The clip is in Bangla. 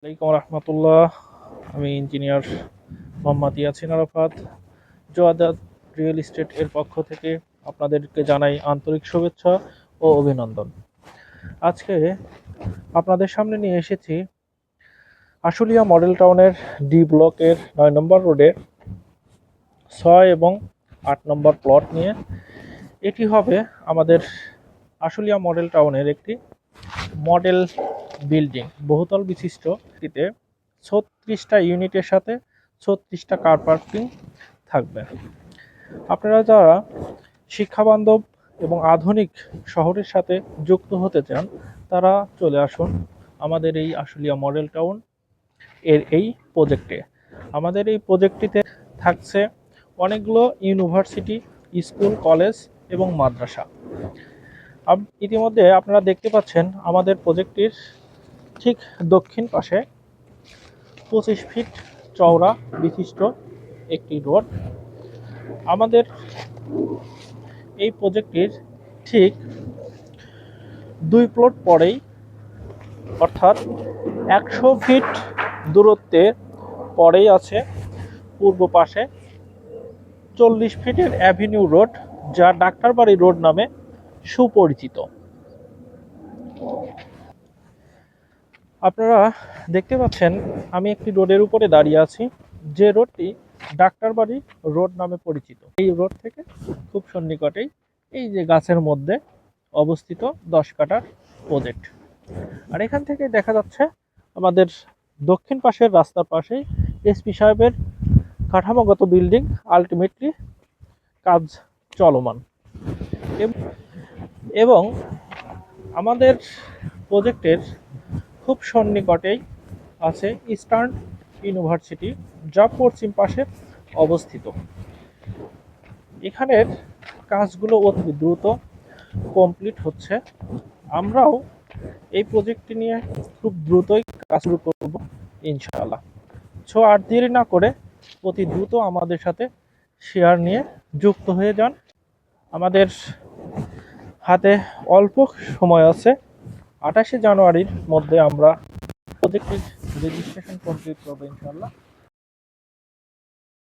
আলাইকুম রহমতুল্লাহ। আমি engineer Mohammad Yasin Arafat. Zoadat real estate এর পক্ষ থেকে আপনাদেরকে জানাই আন্তরিক শুভেচ্ছা ও অভিনন্দন। আজকে আপনাদের সামনে নিয়ে এসেছি আশুলিয়া মডেল টাউনের ডি ব্লকের 9 নম্বর রোডে 6 এবং 8 নম্বর প্লট নিয়ে। এটি হবে আমাদের আশুলিয়া মডেল টাউনের একটি মডেল বিল্ডিং, বহুতল বিশিষ্ট। এটিতে 36টা ইউনিটের সাথে 36টা কার পার্কিং থাকবে। আপনারা যারা শিক্ষাবান্ধব এবং আধুনিক শহরের সাথে যুক্ত হতে চান তারা চলে আসুন আমাদের এই আশুলিয়া মডেল টাউন এর এই প্রজেক্টে। আমাদের এই প্রজেক্টটিতে থাকছে অনেকগুলো ইউনিভার্সিটি, স্কুল, কলেজ এবং মাদ্রাসা। ইতিমধ্যে আপনারা দেখতে পাচ্ছেন আমাদের প্রজেক্টটির ঠিক দক্ষিণ পাশে 25 ফিট চওড়া বিশিষ্ট একটি রোড। আমাদের এই প্রজেক্টটির ঠিক 2 প্লট পরেই, অর্থাৎ 100 ফিট দূরত্বে পরেই আছে পূর্ব পাশে 40 ফিটের অ্যাভিনিউ রোড, যা ডাক্তারবাড়ি রোড নামে সুপরিচিত। আপনারা দেখতে পাচ্ছেন আমি একটি রোডের উপরে দাঁড়িয়ে আছি, যে রোডটি ডাক্তারবাড়ি রোড নামে পরিচিত। এই রোড থেকে খুব সন্নিকটেই এই যে গাছের মধ্যে অবস্থিত 10 কাঠার প্রজেক্ট। আর এখান থেকে দেখা যাচ্ছে আমাদের দক্ষিণ পাশের রাস্তার পাশেই এসপি সাহেবের কাঠামোগত বিল্ডিং, আলটিমেটলি কাজ চলমান। এবং আমাদের প্রজেক্টের খুব সন্নিকটেই আছে ইস্টার্ন ইউনিভার্সিটি, যা পশ্চিম পাশে অবস্থিত। এখানের কাজগুলো অতি দ্রুত কমপ্লিট হচ্ছে। আমরাও এই প্রজেক্টটি নিয়ে খুব দ্রুতই কাজ শুরু করব ইনশাআল্লাহ। আর দেরি না করে অতি দ্রুত আমাদের সাথে শেয়ার নিয়ে যুক্ত হয়ে যান। আমাদের হাতে অল্প সময় আছে। 28শে জানুয়ারির মধ্যে আমরা প্রজেক্টের রেজিস্ট্রেশন কমপ্লিট করবো ইনশাআল্লাহ।